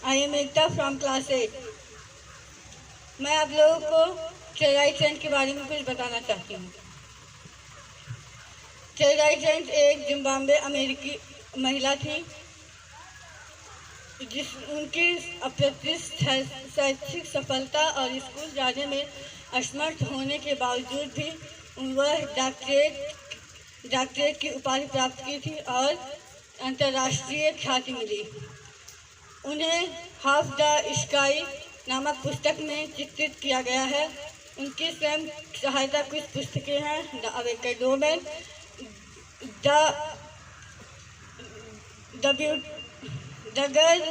I am Ekta from class 8। मैं आप लोगों को चेराई चंद के बारे में कुछ बताना चाहती हूँ। चेराई चंद एक जिम्बाब्वे अमेरिकी महिला थी, जिस उनकी अप्रत्याशित शैक्षिक सफलता और स्कूल जाने में असमर्थ होने के बावजूद भी वह डॉक्टरेट की उपाधि प्राप्त की थी और अंतर्राष्ट्रीय ख्याति मिली। उन्हें हाफ द स्काई नामक पुस्तक में चित्रित किया गया है। उनकी स्वयं सहायता कुछ पुस्तकें हैं: the awakened woman, the girl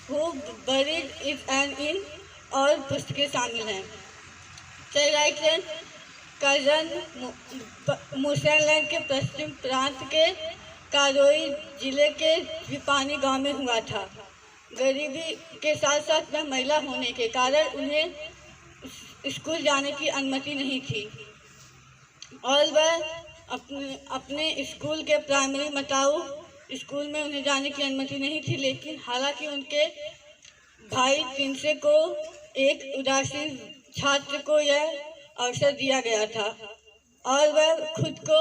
who buried it and in और पुस्तकें शामिल हैं। चेराई चंद का जन्म मूसलैंड के पश्चिम प्रांत के कारोई जिले के विपानी गांव में हुआ था। गरीबी के साथ साथ वह महिला होने के कारण उन्हें स्कूल जाने की अनुमति नहीं थी और वह अपने स्कूल के प्राइमरी मताऊ स्कूल में उन्हें जाने की अनुमति नहीं थी। लेकिन हालांकि उनके भाई प्रिंसे को एक उदासीन छात्र को यह अवसर दिया गया था और वह खुद को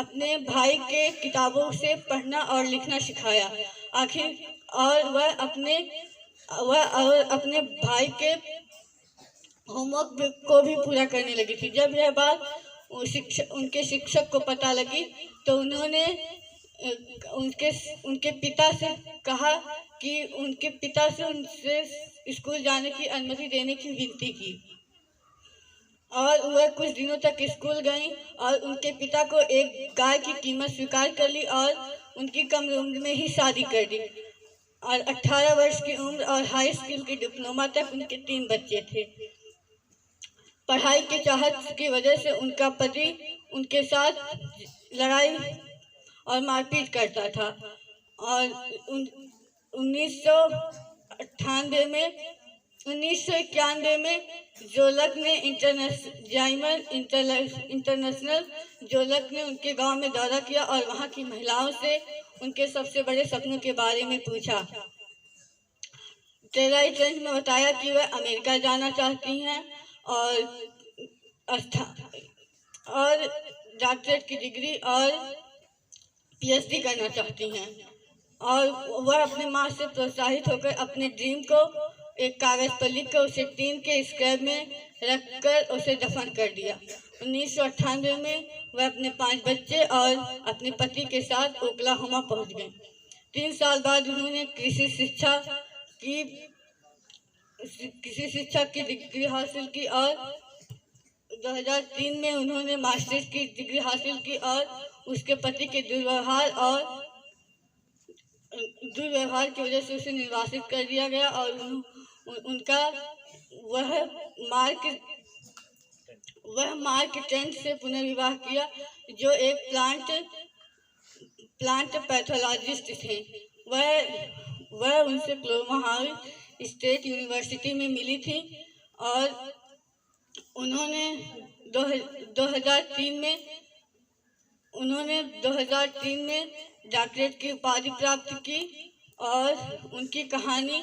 अपने भाई के किताबों से पढ़ना और लिखना सिखाया। आखिर और वह अपने भाई के होमवर्क को भी पूरा करने लगी थी। जब यह बात उनके शिक्षक को पता लगी तो उन्होंने उनके पिता से कहा कि उनके पिता से उनसे स्कूल जाने की अनुमति देने की विनती की और वह कुछ दिनों तक स्कूल गईं और उनके पिता को एक गाय की कीमत स्वीकार कर ली और उनकी कम उम्र में ही शादी कर दी और 18 वर्ष की उम्र और हाई स्कूल के डिप्लोमा तक उनके 3 बच्चे थे। पढ़ाई की चाहत की वजह से उनका पति उनके साथ लड़ाई और मारपीट करता था और 1991 में जोलक ने इंटरनेशनल जोलक ने उनके गांव में दौरा किया और वहां की महिलाओं से उनके सबसे बड़े सपनों के बारे में पूछा। चेराई चंद ने बताया कि वह अमेरिका जाना चाहती हैं और डॉक्टरेट की डिग्री और पीएचडी करना चाहती हैं और वह अपनी माँ से प्रोत्साहित होकर अपने ड्रीम को एक कागज पर लिखकर उसे टीन के स्क्रैप में रखकर उसे दफन कर दिया। 1998 में वह अपने 5 बच्चे और अपने पति के साथ ओक्लाहोमा पहुंच गए। 3 साल बाद उन्होंने कृषि शिक्षा की डिग्री हासिल की और 2003 में उन्होंने मास्टर्स की डिग्री हासिल की और उसके पति के दुर्व्यवहार की वजह से उसे निर्वासित कर दिया गया और उनका मार्क टेंट से पुनर्विवाह किया, जो एक प्लांट पैथोलॉजिस्ट थे। वह उनसे ओक्लाहोमा स्टेट यूनिवर्सिटी में मिली थी और उन्होंने 2003 में डॉक्टरेट की उपाधि प्राप्त की और उनकी कहानी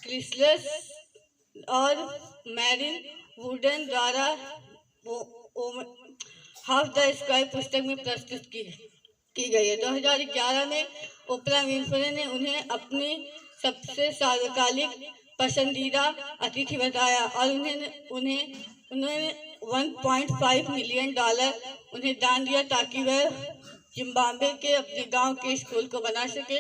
क्रिसलस और मैरिन वुडन द्वारा हाफ द स्काई पुस्तक में प्रस्तुत की गई है। 2011 में ओपरा विन्फ्रे ने उन्हें अपनी सबसे सार्वकालिक पसंदीदा अतिथि बताया और उन्हें $1.5 मिलियन उन्हें दान दिया ताकि वह जिम्बाब्वे के अपने गांव के स्कूल को बना सके।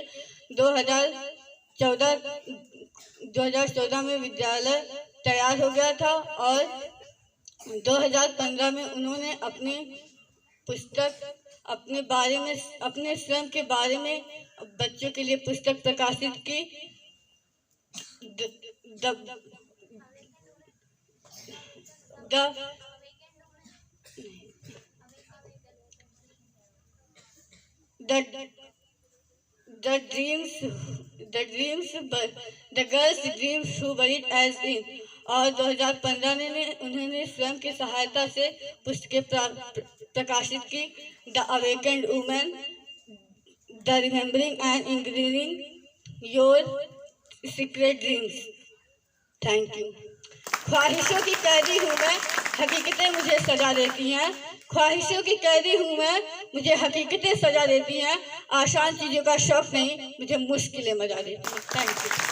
2014 में विद्यालय तैयार हो गया था और 2015 में उन्होंने अपने स्वयं के बारे में बच्चों के लिए पुस्तक प्रकाशित की। The girls dreams who buried as in और 2015 में उन्होंने स्वयं की सहायता से पुस्तकें प्रकाशित की। The awakened woman, the remembering and reigniting your secret dreams. Thank you. ख्वाहिशों की कैदी हूँ मैं, हकीकतें मुझे सजा देती हैं। ख्वाहिशों की कैदी हूँ मैं, मुझे हकीकतें सजा देती हैं। आसान चीज़ों का शौक नहीं, मुझे मुश्किलें मजा देती हैं। Thank you.